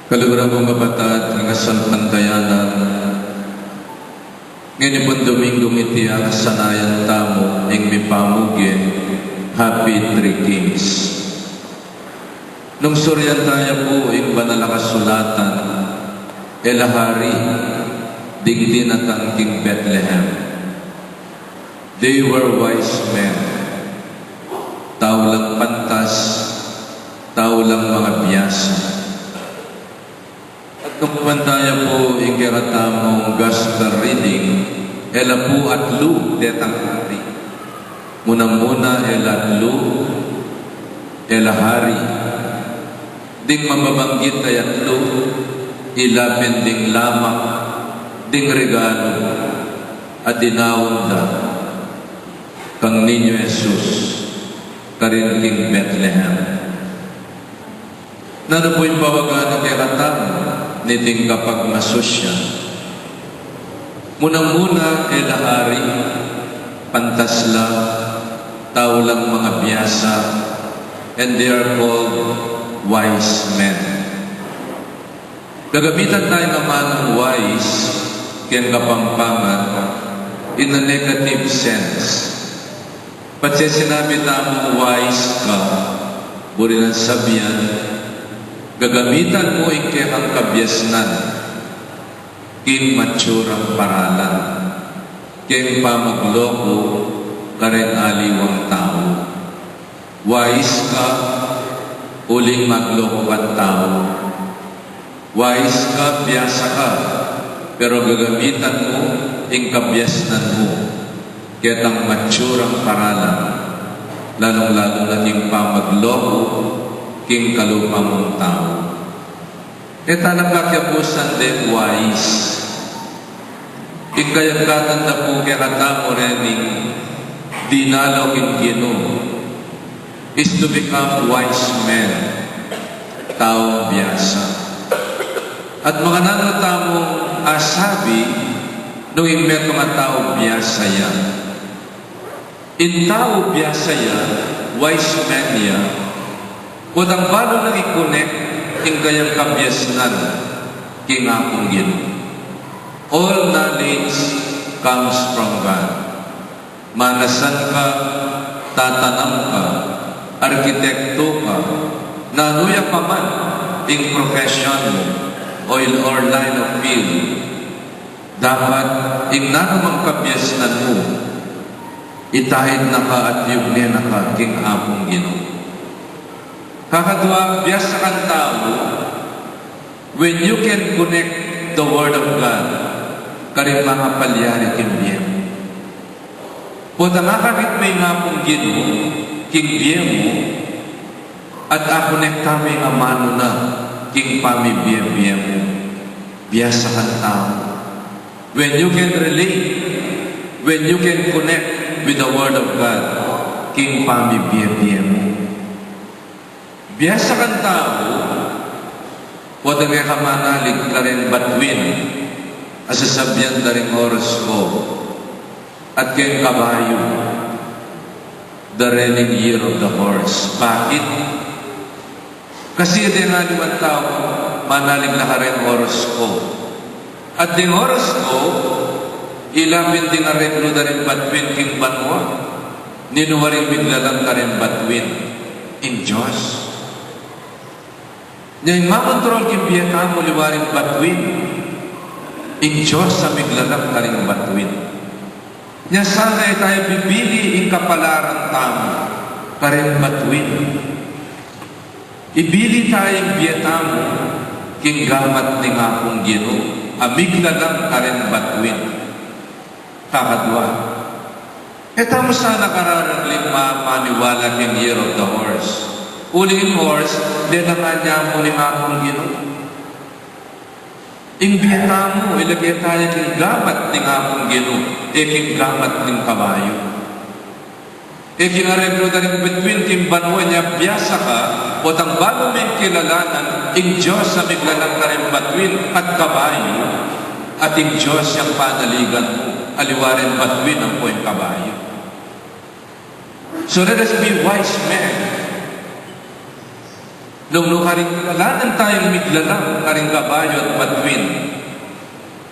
Kalugra kong kapatid, ang asal pantayanan, ngayon pong Domingo iti ang sanayan tamo, ang mipamugin, Happy Three Kings. Nung suryan tayo po, ang banal na kasulatan, Elahari, digdi na tangking Bethlehem. They were wise men, tao lang pantas, tao lang mga biyasa. Nung pantaya po, ikiratamong gospel reading, ela po at lu, detang hari. Muna-muna, ela at lu, ela hari. Ding mababanggit ay at lu, ilapin ding lamak, ding regalo, at dinawanda, kang Ninyo Jesus, karin king Bethlehem. Nano po yung bawagan ng ikiratamong, niting kapag masusya. Munang-muna, elahari, pantasla, tao lang mga biyasa, and they are called wise men. Gagamitan tayo naman ng wise, kaya kapampangan, in a negative sense. Pati sinabi tamong wise ka, buri ng sabihan, gagamitan mo ikirang kabyasnan, king matsurang paralan, king pamagloko, karen aliwang tao. Wise ka, uling magloko ang tao. Wise ka, biyasa ka, pero gagamitan mo, ing kabyasnan mo, kitang matsurang paralan, lalong-lalo na king pamagloko, king kalupang mong tao. Tanang kakyapusan din wise. Ikayagkatan na po kaya mo rening dinalaw king Gino is to become wise men, taong biyasa. At mga nanatamong asabi nung imet mga tao biyasa yan. In tao biyasa yan, wise men yan, kung balo nang i-connect king kayang kabyasnan king akong Gino. All knowledge comes from God. Manasan ka, tatanam ka, arkitekto ka, nanuya pa man ing profession mo or line of field, dapat ing nanumang kabyasnan mo, itahid na ka at yugne na ka king akong Gino. Kakadwa, biyasa kang tao, when you can connect the Word of God, karin mga palyari kimbiyem. Kung nakakakit may nga pong Gino, kimbiyem mo, at akonek kami nga mano na, king pamibiyem-biyem mo, biyasa kang tao. When you can relate, when you can connect with the Word of God, king pamibiyem-biyem mo. Biyasa kang tao, o dagay ka manalig ka rin batwin, asasabyan na rin oras ko, at kayong kabayo, the running year of the horse. Bakit? Kasi din nga naman tao, manalig na ka rin oras ko. At din oras ko, ilapin din nga rin na rin batwin king banwa, ninuwaring biglalang ka rin batwin in Diyos. Ngayon, makontrol king biyata mo liwaring batwin. In Diyos sa miglalak ka rin batwin. Nga sana ay tayo bibili ing kapalaran tamo ka rin batwin. Ibili tayong biyata mo king gamat ni nga kong Gino. Amiglalak ka rin batwin. Kakadwa. Tamo sana kararang lima maniwala king year of the horse. Uling horse, din na kanya mo ni akong Gino. Ing biyata mo, ilagay tayo king gamat ni akong Gino, king gamat ng kabayo. King areglo na rin between king banwa niya, biyasa ka, o tang bago may kilalanan, ing Diyos sa miglalang ka rin batwin at kabayo, at ing Diyos yung panaligan mo, aliwarin batwin ang po yung kabayo. So let us be wise men. Nung karing kilalanan tayong miglalang, karing kabayo at batuin.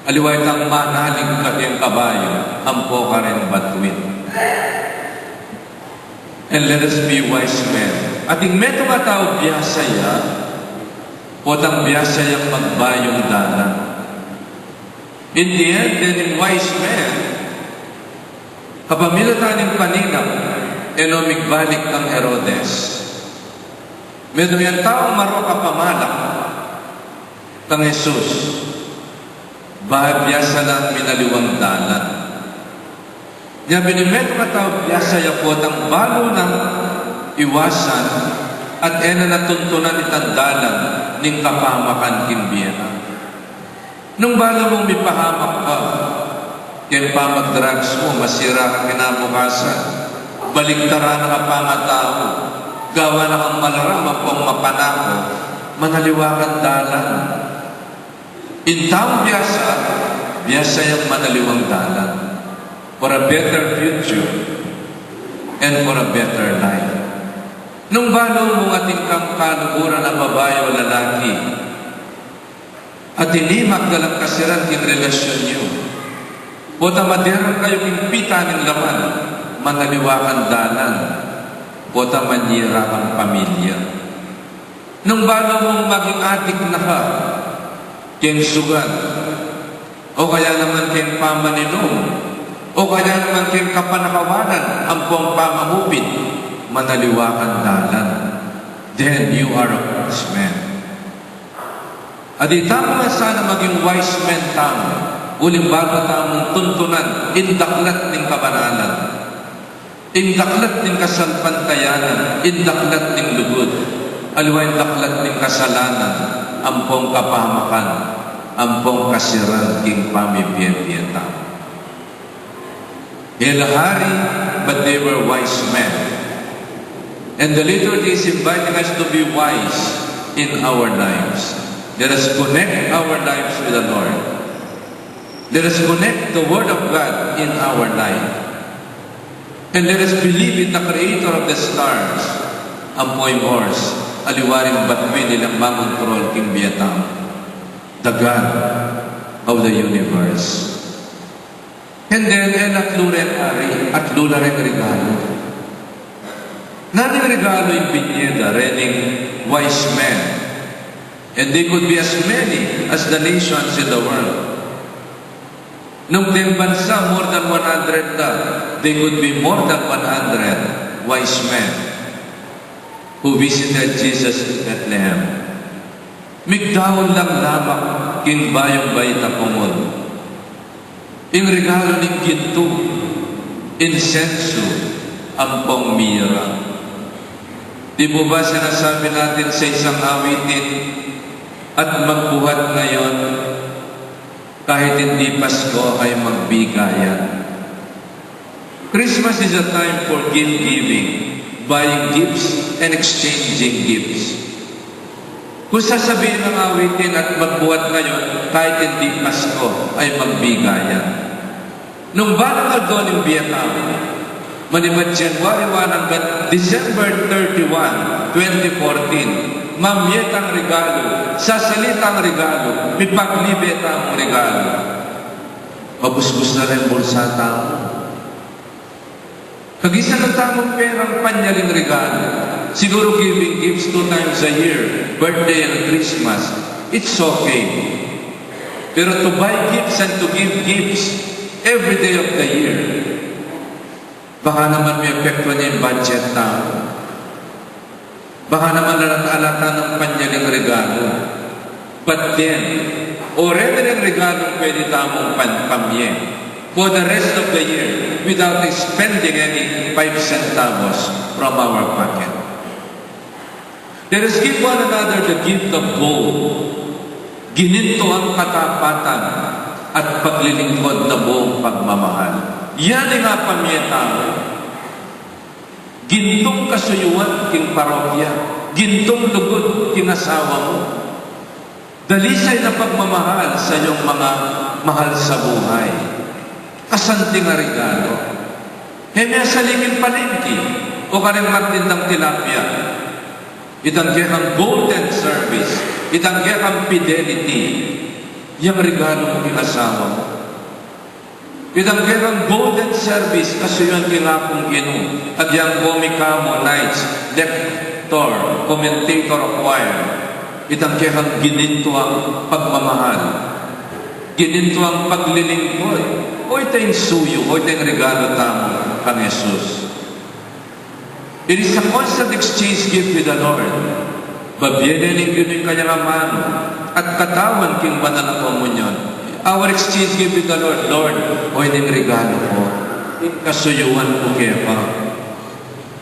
Aliway tang manalig karing kabayo, ampo karing batuin. And let us be wise men. Ating meto nga tao biyasaya, potang biyasayang magbayong dalan. In the end, then in wise men, kapamila taning paninang, migbalik kang Herodes. Medyo yan taong maro kapamalak kang Jesus, biyasa lang minaliwang dalan. Yan binimet ka tao, biyasa po ang balo ng iwasan at natuntunan itang dalan ning kapamakan kinbiyana. Nung bala mong mipahamak ka, yan pa mag-drugs mo, masira ka kinabukasan, baligtaran na kapanga tao, gawa na kang malaram, kung mapanako, manaliwakan dalan. In taong biyasa yung manaliwang dalan for a better future and for a better life. Nung balo mong ating kaluguran na babae o lalaki, at inimak dalang kasiran king relasyon niyo, o tamaderan kayo pingpita ng laman, manaliwakan dalan, o tamanyira ang pamilya. Nung balo mong maging adik na ka, keng sugan, o kaya naman keng pamaninom, o kaya naman keng kapanakawanan, ang pong pamamupit, manaliwakan dalan, then you are a wise man. At itama nga sana maging wise man tamo, uling bago tamong tuntunan, indaklat ng kabanalan, indaklat ng kasalpantayanan, indaklat ng lugod, aliwa indaklat ng kasalanan, ampong kapamakan, ampong kasiran king pamipiyapiyata. Ilahari, but they were wise men. And the liturgy is inviting us to be wise in our lives. Let us connect our lives with the Lord. Let us connect the Word of God in our life. And let us believe in the Creator of the stars, ampoy horse, aliwaring batuin nilang mamontrol king Biyatang, the God of the universe. And then, at lula rin regalo. Naning regalo yung binyeda, rening wise men. And they could be as many as the nations in the world. Nung din bansa, more than 100 na, they could be more than 100 wise men who visited Jesus in Bethlehem. Migdaon lang lamang king bayong bayita pungol. Ing regalo ng ginto, insenso, ampong mira. Di mo ba sinasabi natin sa isang awitin, at magbuhat ngayon, kahit hindi Pasko ay magbigayan. Christmas is a time for gift-giving, buying gifts and exchanging gifts. Kung sasabihin ng awitin at magbuhat ngayon, kahit hindi Pasko ay magbigayan. Nung balang aldo ng Biyatang, manibat January 1 hanggang December 31, 2014, mamyetang regalo, sasalitang regalo, may paglibetang regalo. Mabusbus na rin bulsa tao. Kagisa ng tamang perang panyaling regalo. Siguro giving gifts 2 times a year, birthday and Christmas, it's okay. Pero to buy gifts and to give gifts every day of the year, baka naman may epekto niya yung budget tao. Baka naman alata ng panyaling regalo. But then, already ng regalong pwede tamong pamye for the rest of the year without spending any 5 centavos from our pocket. Let us give one another the gift of gold. Gininto ang katapatan at paglilingkod na buong pagmamahal. Yan ang pamye tao. Gintong kasuyuan king parokya, gintong lugod king asawa mo. Dalisay na pagmamahal sa iyong mga mahal sa buhay. Kasanting na regalo. May salingin palengke o karing magtindang tilapia. Itanggihan golden service. Itanggihan fidelity. Yang regalo mo kinasawa mo. Itanggihan golden service kasi yun kinapong gino. At yung komika mo, knights, lector, commentator of choir. Itanggihan gininto ang pagmamahal. Gininto ang paglilingkod. O ito yung suyo, o ito yung regalo tamo kang Jesus. It is a constant exchange gift with the Lord. Babyenenin yun yung kanyang mano at katawan king banal na komunyon. Our exchange gift with the Lord, Lord, o yung regalo ko, yung kasuyuan ko kaya pa.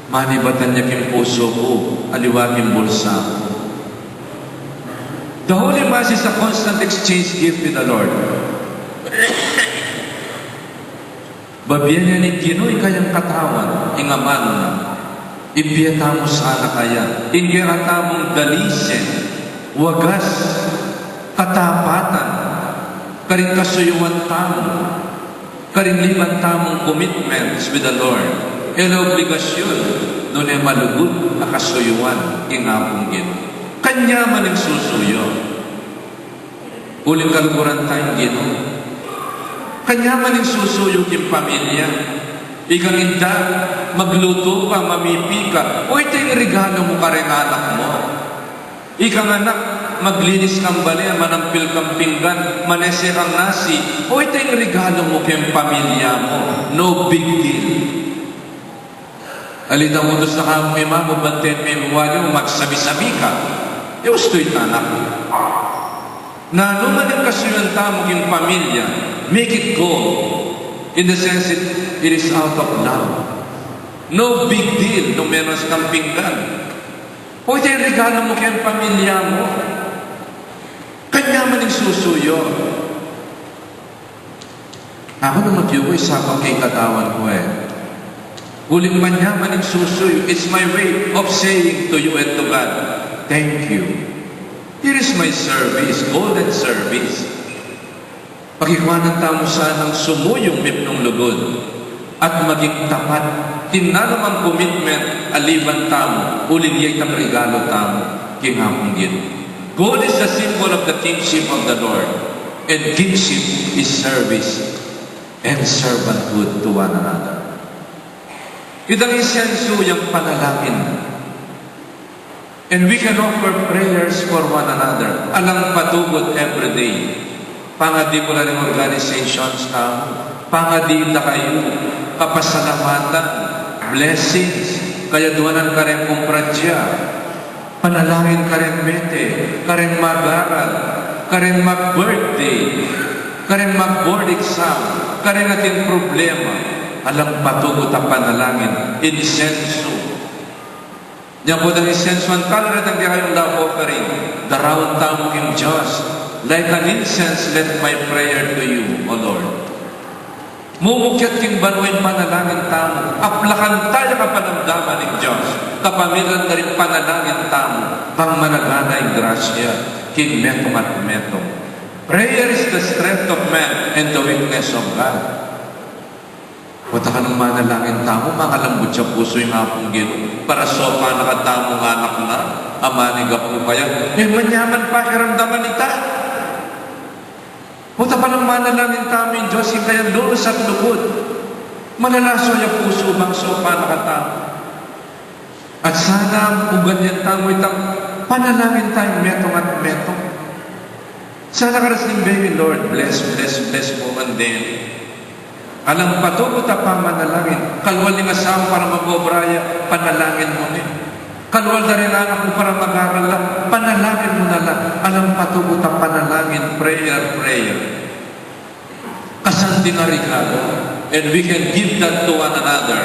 Manibatan niya king puso ko, aliwaging bulsa ko. The Holy Mass is a constant exchange gift with the Lord. Babyenenin gino'y kayang katawan, ingamano na. Ibiyata mo sana kaya. Ingirata mong dalisin, wagas, katapatan, karing kasuyuan tamo, karing liban tamong commitments with the Lord. E na obligasyon, doon ay malugod na kasuyuan, ingapong gino. Kanya man ang susuyo. Uling kaluguran tayong gino. Kanya man ang susuyo yung pamilya. Ikang inda, magluto ka, mamipi ka. O ito yung regalo mo ka rin anak mo. Ikang anak, maglinis kang bali, manampil kang pinggan, manese kang nasi. O ito yung regalo mo kayong pamilya mo. No big deal. Alita mo doon sa kamay mo, bantin mo yung magsabi-sabi ka. E usto'y anak. Na naman yung kasuyanta mo yung pamilya, make it go. In the sense it is out of love. No big deal nung meron sa kang pinggan. O ito yung regalo mo kayong pamilya mo. Kanya man yung susuyo. Ako naman yun ko, isapang kay katawan ko Huling man niya man yung susuyo. It's my way of saying to you and to God, thank you. Here is my service, golden service. Pagkikuhanan tamo sanang sumuyong mipnong lugod at maging tapat. Tinanong ang commitment, aliban tamo, uligyay tang regalo tamo, kinghapong gino. God is the symbol of the kingship of the Lord, and kingship is service and servanthood to one another. Itang isenso yung panalangin. And we can offer prayers for one another. Alang patugot every day. Pangadi mo na ng organizations na, pangadi na kayo, kapasalamatan, blessings, kaya duwanan ka rin kumpradya, panalangin ka rin mete, ka rin mag-aral, ka rin mag-birthday, ka rin mag-board exam, ka rin natin problema, alang patugot ang panalangin, insenso. Diyan po ng insenso, ang talaga ng kayong love offering, darawang tamo king Diyos, like an incense, let my prayer to you, O Lord. Mumukyat king banway panalangin tamo. Aplakan tayo kapanamdaman ng Diyos. Kapamilan na rin panalangin tamo. Pang managanay grasya, king metong at metong. Prayer is the strength of man and the weakness of God. Punta ka ng manalangin tamo, makalambot sa puso yung hapong gino. Para sopa nakatamong anak na, amanig ako kaya. Manyaman pa, karamdaman ita. Punta pa ng manalangin tamo yung Diyos, yung kaya lunos at lukod. Malalaso yung puso, bang sopa nakatamo. At sana, kung ganyan tamo itang panalangin tayong metong at metong. Sana karasing baby, Lord, bless mo man din. Alang patugot na pamanalangin. Kalwal ng asawa para mag-obraya, panalangin mo din. Kalwal na rin anak mo para mag-aral lang, panalangin mo na lang. Alang patugot na panalangin, prayer. Kasanti na regalo. And we can give that to one another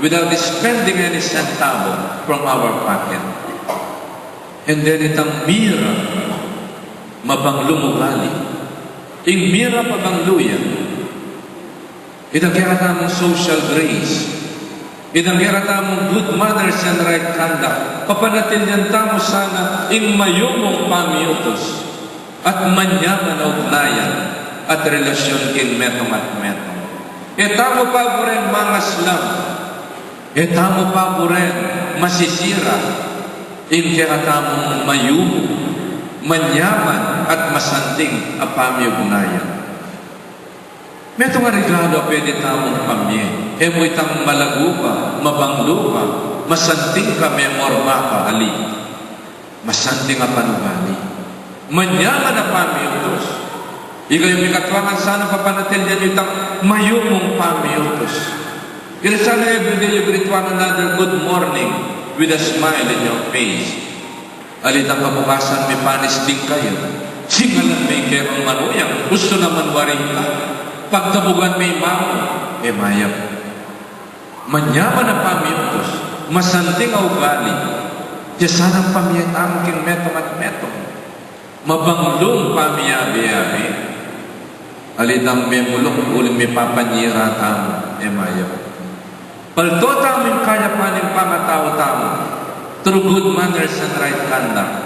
without spending any centavo from our pocket. And then itang mira, mabanglumugali. Ing mira pabangluyan. Itang kaya tamong social grace. Itang kaya tamong good manners and right conduct. Papanatilyan tamo sana ing mayumong pamiutos at manyaman na ugnayan at relasyon kin metong at metong. Tamo pa po rin mga slam. Tamo pa po rin masisira. in katamong mayumo, manyaman at masanting apami ugnayan. Meto nga regalo pwede tamong pamye. Emo itang malagupa, mabanglupa, masanting ka memorma ka ali. Masanting nga panugali. Manyaman na pami utos. Ikaw yung mikatwangan sana papanatil yan itang mayumong pami utos. Ila sana everyday you greet one another good morning with a smile in your face. Alitang kabukasan may panis din kayo. Singalan may kerong manuyang. Gusto naman waring ka. Pagkabugan may mamo, mayap. Manyaman na pamiyutos, masanting ang ugali. Diya sanang pamiyat amking metong at metong. Mabanglong pamiyabi-yabi. Alitang may mulong uling may papanyira tamo, mayap. Palto taming kaya paning pamatao-tamo. Through good manners and right conduct.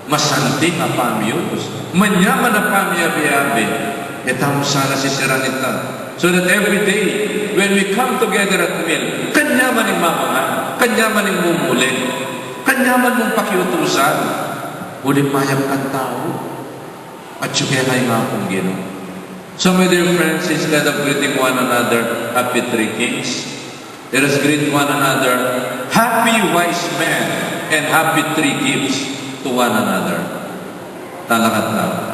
Masanting ang pamiyutos. Manyaman na pamiyabi-yabi. Etamo sana si Siranita. So that every day, when we come together at meal, kanyaman yung mamangan, kanyaman yung mumuli, kanyaman mong pakiutusan, ulit mayang kang tao, at siyukekay nga akong Ginoo. So my dear friends, instead of greeting one another, happy three kings, let us greet one another, happy wise men, and happy three gifts to one another. Talakat lang.